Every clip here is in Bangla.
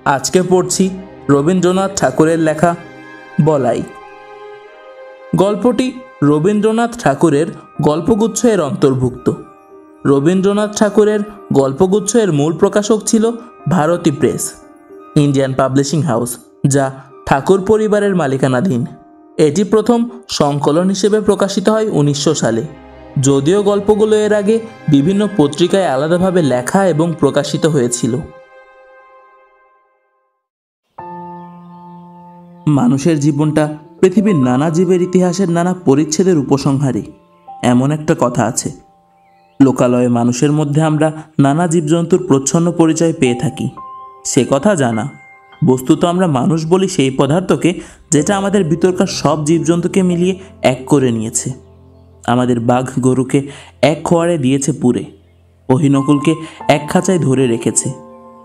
আজকে পড়ছি রবীন্দ্রনাথ ঠাকুরের লেখা বলাই। গল্পটি রবীন্দ্রনাথ ঠাকুরের গল্পগুচ্ছ এর অন্তর্ভুক্ত। রবীন্দ্রনাথ ঠাকুরের গল্পগুচ্ছ এর মূল প্রকাশক ছিল Bharati press, Indian publishing house, যা ঠাকুর পরিবারের মালিকানাধীন। এটি প্রথম সংকলন হিসেবে প্রকাশিত হয় 1900 সালে। যদিও গল্পগুলো এর আগে বিভিন্ন পত্রিকায় আলাদাভাবে লেখা এবং প্রকাশিত হয়েছিল। মানুষের জীবনটা পৃথিবীর নানা জীবের ইতিহাসের নানা পরিচ্ছেদের উপসংহারী, এমন একটা কথা আছে। লোকালয়ে মানুষের মধ্যে আমরা নানা জীবজন্তুর প্রচ্ছন্ন পরিচয় পেয়ে থাকি, সে কথা জানা। বস্তুত আমরা মানুষ বলি সেই পদার্থকে যেটা আমাদের ভিতরকার সব জীবজন্তুকে মিলিয়ে এক করে নিয়েছে। আমাদের বাঘ গরুকে এক খোয়ারে দিয়েছে পুরে, অহিনকুলকে এক খাঁচায় ধরে রেখেছে।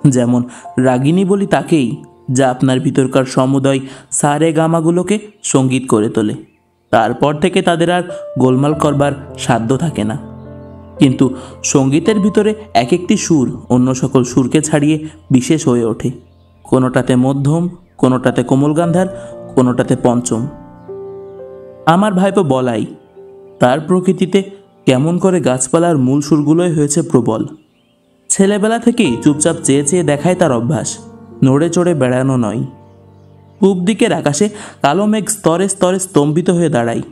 যেমন রাগিনী বলি তাকেই, যা আপনার ভিতরকার সমুদয় সারে গামাগুলোকে সঙ্গীত করে তোলে। তারপর থেকে তাদের আর গোলমাল করবার সাধ্য থাকে না। কিন্তু সঙ্গীতের ভিতরে এক একটি সুর অন্য সকল সুরকে ছাড়িয়ে বিশেষ হয়ে ওঠে। কোনোটাতে মধ্যম, কোনোটাতে কোমল গান্ধার, কোনোটাতে পঞ্চম। আমার ভাইপো বলাই, তার প্রকৃতিতে কেমন করে গাছপালার মূল সুরগুলোই হয়েছে প্রবল। ছেলেবেলা থেকেই চুপচাপ চেয়ে চেয়ে দেখায় তার অভ্যাস, নড়ে চড়ে বেড়ানো নয়। পূব দিকের আকাশে কালো মেঘ স্তরে স্তরে স্তম্ভিত হয়ে দাঁড়ায়।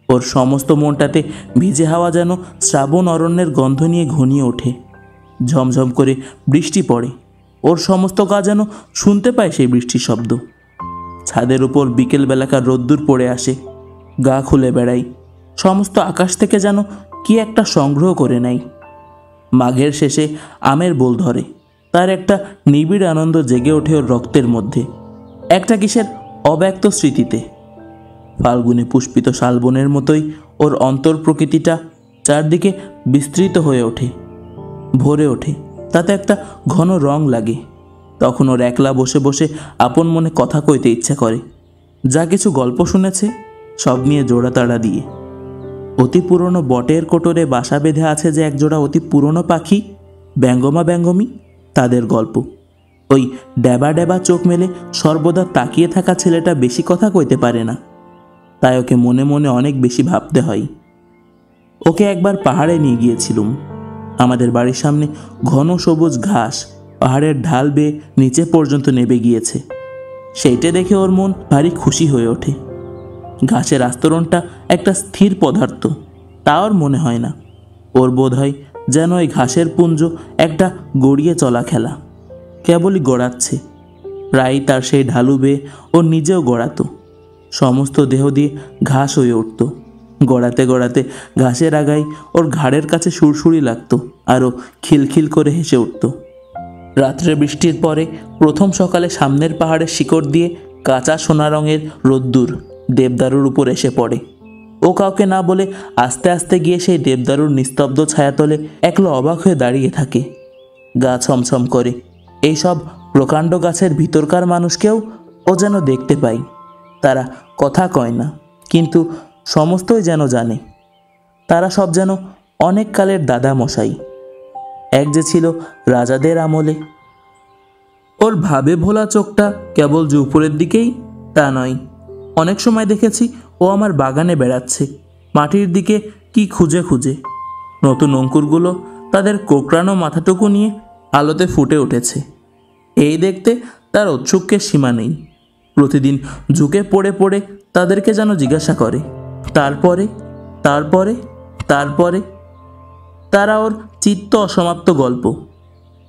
ওর সমস্ত মনটাতে ভিজে হাওয়া যেন শ্রাবণ অরণ্যের গন্ধ নিয়ে ঘনিয়ে ওঠে। ঝমঝম করে বৃষ্টি পড়ে, ওর সমস্ত গা যেন শুনতে পায় সেই বৃষ্টির শব্দ। ছাদের উপর বিকেলবেলাকার রোদ্দুর পড়ে আসে, গা খুলে বেড়াই। সমস্ত আকাশ থেকে যেন কি একটা সংগ্রহ করে নেয়। মাঘের শেষে আমের বোল ধরে, তার একটা নিবিড় আনন্দ জেগে ওঠে ওর রক্তের মধ্যে, একটা কিসের অব্যক্ত স্মৃতিতে। ফাল্গুনে পুষ্পিত শালবনের মতোই ওর অন্তর প্রকৃতিটা চারদিকে বিস্তৃত হয়ে ওঠে, ভরে ওঠে, তাতে একটা ঘন রং লাগে। তখন ওর একলা বসে বসে আপন মনে কথা কইতে ইচ্ছা করে, যা কিছু গল্প শুনেছে সব নিয়ে জোড়াতাড়া দিয়ে। অতি পুরনো বটের কোটরে বাসা বেঁধে আছে যে একজোড়া অতি পুরনো পাখি, ব্যঙ্গমা ব্যঙ্গমী, তাদের গল্প। ওই ড্যাবা ড্যাবা চোখ মেলে সর্বদা তাকিয়ে থাকা ছেলেটা বেশি কথা কইতে পারে না, তাই ওকে মনে মনে অনেক বেশি ভাবতে হয়। ওকে একবার পাহাড়ে নিয়ে গিয়েছিলুম। আমাদের বাড়ির সামনে ঘন সবুজ ঘাস পাহাড়ের ঢাল বেয়ে নিচে পর্যন্ত নেমে গিয়েছে। সেইটা দেখে ওর মন ভারী খুশি হয়ে ওঠে। ঘাসের আস্তরণটা একটা স্থির পদার্থ, তা ওর মনে হয় না। ওর বোধ হয় যেন ওই ঘাসের পুঞ্জ একটা গড়িয়ে চলা খেলা, কেবলই গড়াচ্ছে। প্রায় তার সেই ঢালু বেয়ে ও নিজেও গড়াতো, সমস্ত দেহ দিয়ে ঘাস হয়ে উঠত। গড়াতে গড়াতে ঘাসের আগায় ওর ঘাড়ের কাছে সুরসুরি লাগতো, আরও খিলখিল করে হেসে উঠত। রাত্রে বৃষ্টির পরে প্রথম সকালে সামনের পাহাড়ের শিকড় দিয়ে কাঁচা সোনা রঙের রোদ্দুর দেবদারুর উপর এসে পড়ে। ও কাউকে না বলে আস্তে আস্তে গিয়ে সেই দেবদারুর নিস্তব্ধ ছায়াতলে একলা অবাক হয়ে দাঁড়িয়ে থাকে। গা ছমছম করে। এইসব প্রকাণ্ড গাছের ভিতরকার মানুষকেও ও যেন দেখতে পায়। তারা কথা কয় না, কিন্তু সমস্তই যেন জানে। তারা সব যেন অনেক কালের দাদা মশাই, এক যে ছিল রাজাদের আমলে। ওর ভাবে ভোলা চোখটা কেবল যে উপরের দিকেই তা নয়। অনেক সময় দেখেছি ও আমার বাগানে বেড়াচ্ছে, মাটির দিকে কি খুঁজে খুঁজে। নতুন অঙ্কুরগুলো তাদের কোকড়ানো মাথাটুকু নিয়ে আলোতে ফুটে উঠেছে। এই দেখতে তার ঔৎসুক্যের সীমা নেই। প্রতিদিন ঝুঁকে পড়ে পড়ে তাদেরকে যেন জিজ্ঞাসা করে, তারপরে তারপরে তারপরে। তারা ওর চিত্ত অসমাপ্ত গল্প।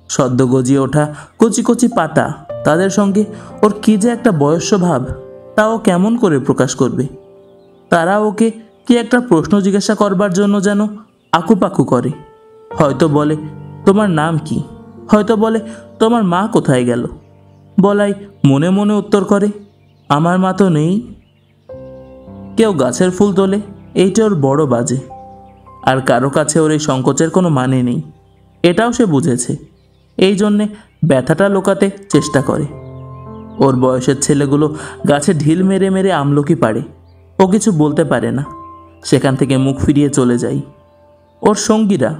সদ্য গজিয়ে ওঠা কচি কচি পাতা, তাদের সঙ্গে ওর কি যে একটা বয়স্য ভাব, তাও কেমন করে প্রকাশ করবে। তারা ওকে কি একটা প্রশ্ন জিজ্ঞাসা করবার জন্য যেন আকুপাকু করে। হয়তো বলে, তোমার নাম কি? হয়তো বলে, তোমার মা কোথায় গেল? বলাই মনে মনে উত্তর করে, আমার মা তো নেই। কেউ গাছের ফুল তোলে, এইটা ওর বড় বাজে। আর কারো কাছে ওর এই সংকোচের কোনো মানে নেই, এটাও সে বুঝেছে। এই জন্যে ব্যথাটা লোকাতে চেষ্টা করে। ওর বয়সের ছেলেগুলো গাছে ঢিল মেরে মেরে আমলকি পাড়ে, ও কিছু বলতে পারে না, সেখান থেকে মুখ ফিরিয়ে চলে যায়। ওর সঙ্গীরা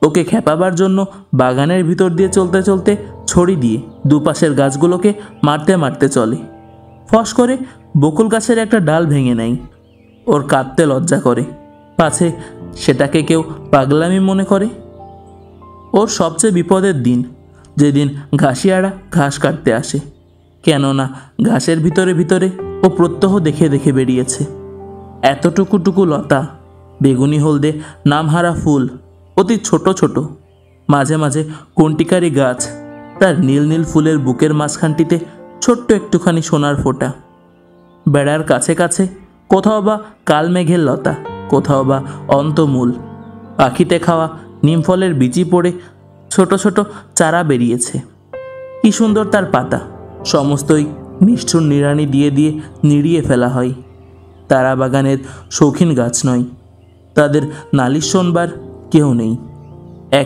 ওকে খেপাবার জন্য বাগানের ভিতর দিয়ে চলতে চলতে ছড়ি দিয়ে দুপাশের গাছগুলোকে মারতে মারতে চলে। ফস করে বকুল গাছের একটা ডাল ভেঙে নেয়। ওর কাঁদতে লজ্জা করে, পাছে সেটাকে কেউ পাগলামি মনে করে। ওর সবচেয়ে বিপদের দিন যেদিন ঘাসিয়ারা ঘাস কাটতে আসে, কেননা ঘাসের ভিতরে ভিতরে ও প্রত্যহ দেখে দেখে বেরিয়েছে। এতটুকুটুকু লতা, বেগুনি হলদে নামহারা ফুল, অতি ছোট ছোট, মাঝে মাঝে কণ্টিকারি গাছ, তার নীল নীল ফুলের বুকের মাঝখানটিতে ছোট্ট একটুখানি সোনার ফোঁটা। বেড়ার কাছে কাছে কোথাও বা কালমেঘের লতা, কোথাও বা অন্তমূল, পাখিতে খাওয়া নিমফলের বিচি পড়ে ছোট ছোট চারা বেরিয়েছে। কি সুন্দর তার পাতা, সমস্তই নিষ্ঠুর নিড়ানি দিয়ে দিয়ে নিড়িয়ে ফেলা হয়। তারা বাগানের শৌখিন গাছ নয়, তাদের নালিশ শোনবার কেউ নেই।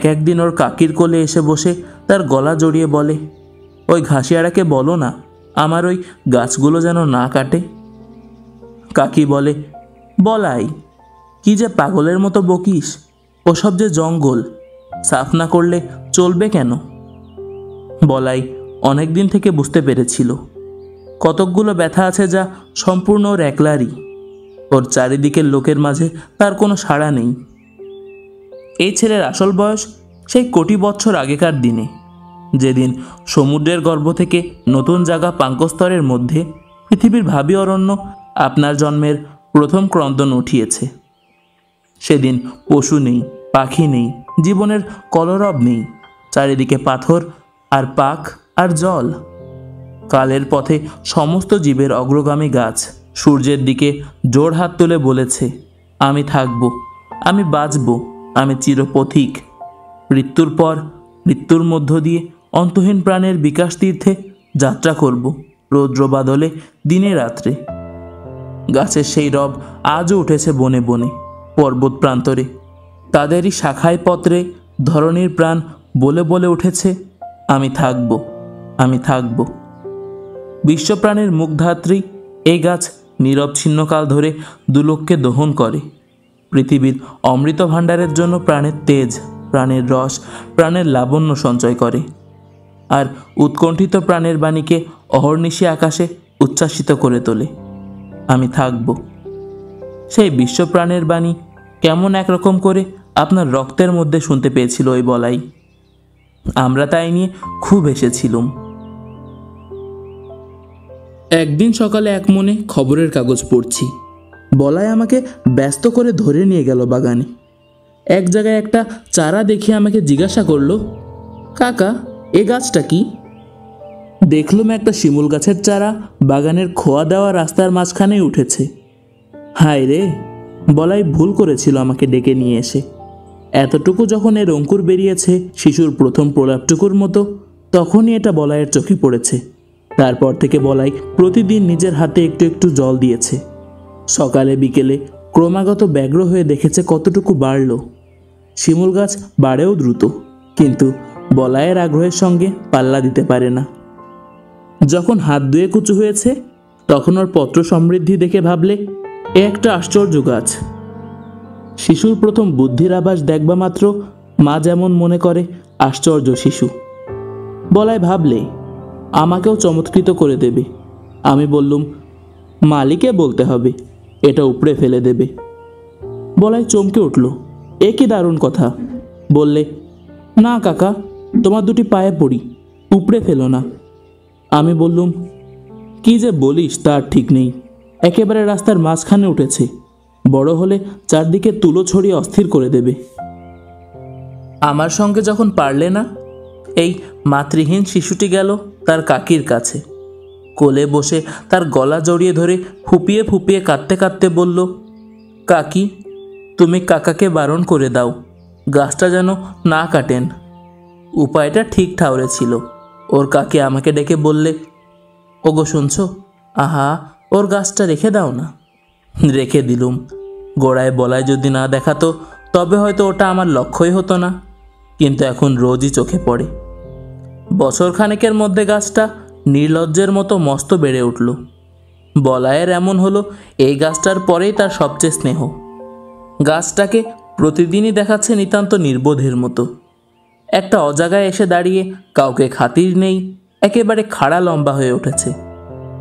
একদিন ওর কাকির কোলে এসে বসে তার গলা জড়িয়ে বলে, ওই ঘাসিয়ারাকে বলো না আমার ওই গাছগুলো যেন না কাটে। কাকি বলে, বলাই, কি যে পাগলের মতো বকিস, ওসব যে জঙ্গল, সাফ না করলে চলবে কেন? বলাই অনেক দিন থেকে বুঝতে পেরেছিল কতকগুলো ব্যথা আছে যা সম্পূর্ণ ওর একলারই। ওর চারিদিকের লোকের মাঝে তার কোনো সাড়া নেই। এই ছেলের আসল বয়স সেই কোটি বছর আগেকার দিনে, যেদিন সমুদ্রের গর্ভ থেকে নতুন জাগা পাঙ্কস্তরের মধ্যে পৃথিবীর ভাবী অরণ্য আপনার জন্মের প্রথম ক্রন্দন উঠিয়েছে। সেদিন পশু নেই, পাখি নেই, জীবনের কলরব নেই, চারিদিকে পাথর আর পাক আর জল। কালের পথে সমস্ত জীবের অগ্রগামী গাছ সূর্যের দিকে জোড় হাত তুলে বলেছে, আমি থাকব, আমি বাঁচব, আমি চিরপথিক। মৃত্যুর পর, মৃত্যুর মধ্য দিয়ে অন্তহীন প্রাণের বিকাশ তীর্থে যাত্রা করব, রৌদ্র বাদলে, দিনে রাত্রে। গাছের সেই রব আজও উঠেছে বনে বনে, পর্বত প্রান্তরে। তাদেরই শাখায় পত্রে ধরণীর প্রাণ বলে বলে উঠেছে, আমি থাকব, আমি থাকব। বিশ্বপ্রাণের মুখধাত্রী এই গাছ নীরব ছিন্নকাল ধরে দুলোককে দহন করে। পৃথিবীর অমৃত ভাণ্ডারের জন্য প্রাণের তেজ, প্রাণের রস, প্রাণের লাবণ্য সঞ্চয় করে, আর উৎকণ্ঠিত প্রাণের বাণীকে অহর্নিশি আকাশে উচ্ছ্বাসিত করে তোলে। আমি থাকব। সেই বিশ্বপ্রাণের বাণী কেমন একরকম করে আপনার রক্তের মধ্যে শুনতে পেয়েছিল ওই বলাই। আমরা তাই নিয়ে খুব হেসেছিলুম। একদিন সকালে এক মনে খবরের কাগজ পড়ছি, বলাই আমাকে ব্যস্ত করে ধরে নিয়ে গেল বাগানে। এক জায়গায় একটা চারা দেখিয়ে আমাকে জিজ্ঞাসা করলো, কাকা এ গাছটা কি? দেখলুম একটা শিমুল গাছের চারা বাগানের খোয়া দেওয়া রাস্তার মাঝখানেই উঠেছে। হায় রে, বলাই ভুল করেছিল আমাকে ডেকে নিয়ে এসে। এতটুকু যখন এর অঙ্কুর বেরিয়েছে শিশুর প্রথম প্রলাপটুকুর মতো, তখনই এটা বলাইয়ের চোখে পড়েছে। তারপর থেকে বলাই প্রতিদিন নিজের হাতে একটু একটু জল দিয়েছে। সকালে বিকেলে ক্রমাগত ব্যগ্র হয়ে দেখেছে কতটুকু বাড়ল। শিমুল গাছ বাড়েও দ্রুত, কিন্তু বলাইয়ের আগ্রহের সঙ্গে পাল্লা দিতে পারে না। যখন হাত ধুয়ে কুচু হয়েছে, তখন ওর পত্র সমৃদ্ধি দেখে ভাবলে এ একটা আশ্চর্য গাছ। শিশুর প্রথম বুদ্ধির আভাস দেখবা মাত্র মা যেমন মনে করে আশ্চর্য শিশু, বলাই ভাবলে আমাকেও চমৎকৃত করে দেবে। আমি বললুম, মালিকে বলতে হবে, এটা উপড়ে ফেলে দেবে। বলাই চমকে উঠল, এ কি দারুণ কথা। বললে, না কাকা, তোমার দুটি পায়ে পড়ি, উপড়ে ফেলো না। আমি বললুম, কি যে বলিস তার ঠিক নেই, একেবারে রাস্তার মাঝখানে উঠেছে, বড় হলে চারদিকে তুলো ছড়িয়ে অস্থির করে দেবে। আমার সঙ্গে যখন পারলে না, এই মাতৃহীন শিশুটি গেল তার কাকির কাছে। কোলে বসে তার গলা জড়িয়ে ধরে ফুপিয়ে ফুপিয়ে কাঁদতে কাঁদতে বলল, কাকি তুমি কাকাকে বারণ করে দাও, গাছটা যেন না কাটেন। উপায়টা ঠিক ঠাউরে ছিল। ওর কাকি আমাকে ডেকে বললে, ওগো শুনছো, আহা ওর গাছটা রেখে দাও না। রেখে দিলুম। গোড়ায় বলাই যদি না দেখাতো তবে হয়তো ওটা আমার লক্ষ্যই হতো না, কিন্তু এখন রোজই চোখে পড়ে। বছর খানেকের মধ্যে গাছটা নির্লজ্জের মতো মস্ত বেড়ে উঠল। বলায়ের এমন হলো এই গাছটার পরেই তার সবচেয়ে স্নেহ। গাছটাকে প্রতিদিনই দেখাচ্ছে নিতান্ত নির্বোধের মতো। একটা অজাগায় এসে দাঁড়িয়ে কাউকে খাতির নেই, একেবারে খাড়া লম্বা হয়ে উঠেছে।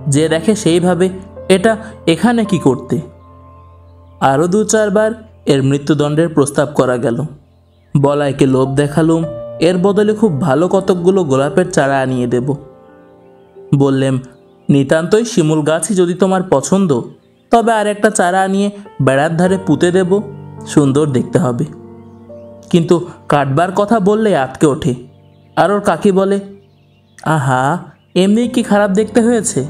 যে দেখে সেই ভাবে এটা এখানে কি করতে। আরও 2-4 বার এর মৃত্যুদণ্ডের প্রস্তাব করা গেল। বলাইকে লোভ দেখালুম, এর বদলে খুব ভালো কতকগুলো গোলাপের চারা আনিয়ে দেব। বললেম, নিতান্তই শিমুল গাছই যদি তোমার পছন্দ, তবে আর একটা চারা আনিয়ে বেড়ার ধারে পুঁতে দেব, সুন্দর দেখতে হবে। কিন্তু কাটবার কথা বললে আটকে ওঠে। আর ওর কাকি বলে, আহা, এমনি কি খারাপ দেখতে হয়েছে?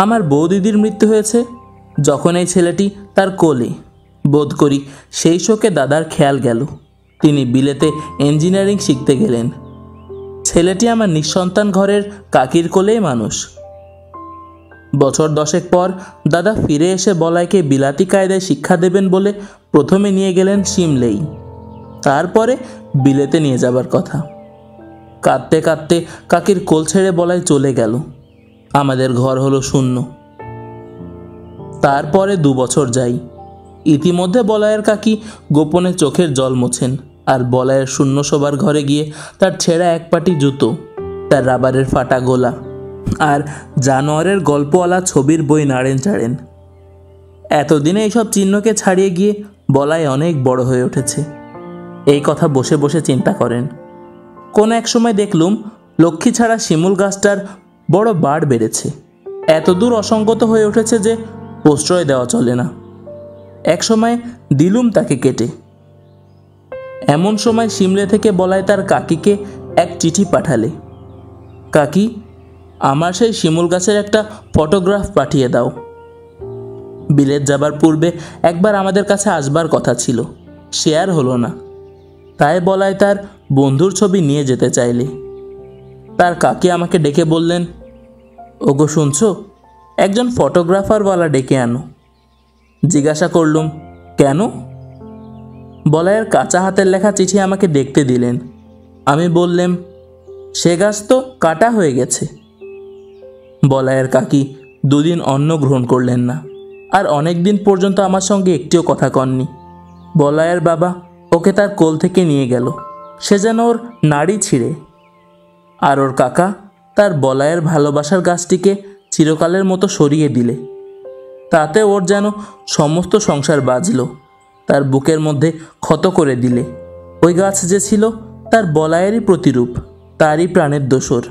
আমার বৌদিদির মৃত্যু হয়েছে যখন এই ছেলেটি তার কোলে। বোধ করি সেই শোকে দাদার খেয়াল গেল। তিনি বিলেতে ইঞ্জিনিয়ারিং শিখতে গেলেন। ছেলেটি আমার নিঃসন্তান ঘরের কাকির কোলেই মানুষ। বছর 10 পর দাদা ফিরে এসে বলাইকে বিলাতি কায়দায় শিক্ষা দেবেন বলে প্রথমে নিয়ে গেলেন সিমলেই, তারপরে বিলেতে নিয়ে যাবার কথা। কাঁদতে কাঁদতে কাকির কোল ছেড়ে বলাই চলে গেল। আমাদের ঘর হলো শূন্য। তারপরে 2 বছর যাই। ইতিমধ্যে বলাইয়ের কাকি গোপনে চোখের জল মোছেন, আর বলাইয়ের শূন্য শোবার ঘরে গিয়ে তার ছেঁড়া এক পাটি জুতো, তার রাবারের ফাটা গোলা আর জানোয়ারের গল্পওয়ালা ছবির বই নাড়েন চাড়েন। এতদিনে এইসব চিহ্নকে ছাড়িয়ে গিয়ে বলাই অনেক বড় হয়ে উঠেছে। এই কথা বসে বসে চিন্তা করেন। কোন এক সময় দেখলুম লক্ষ্মী ছাড়া শিমুল গাছটার বড় বাড় বেড়েছে। এত দূর অসঙ্গত হয়ে উঠেছে যে প্রশ্রয় দেওয়া চলে না। এক সময় দিলুম তাকে কেটে। এমন সময় সিমলে থেকে বলাই তার কাকিকে এক চিঠি পাঠালে, কাকি, আমার সেই শিমুল গাছের একটা ফটোগ্রাফ পাঠিয়ে দাও। বিলেত যাবার পূর্বে একবার আমাদের কাছে আসবার কথা ছিল, সে আর হলো না। তাই বলাই তার বন্ধুর ছবি নিয়ে যেতে চাইলে। তার কাকি আমাকে ডেকে বললেন, ওগো শুনছো, একজন ফটোগ্রাফারওয়ালা ডেকে আনো। জিজ্ঞাসা করলুম, কেন? বলাইয়ের কাঁচা হাতের লেখা চিঠি আমাকে দেখতে দিলেন। আমি বললেম, সে গাছ তো কাটা হয়ে গেছে। বলাইয়ের কাকি 2 দিন অন্ন গ্রহণ করলেন না, আর অনেক দিন পর্যন্ত আমার সঙ্গে একটিও কথা কননি। বলাইয়ের বাবা ওকে তার কোল থেকে নিয়ে গেল, সে যেন ওর নাড়ি ছিঁড়ে। আর ওর কাকা তার বলাইয়ের ভালোবাসার গাছটিকে চিরকালের মতো সরিয়ে দিলে। তাতে ওর যেন সমস্ত সংসার বাজল, তার বুকের মধ্যে ক্ষত করে দিলে। ওই গাছ যে ছিল তার বলাইয়েরই প্রতিরূপ, তারই প্রাণের দোসর।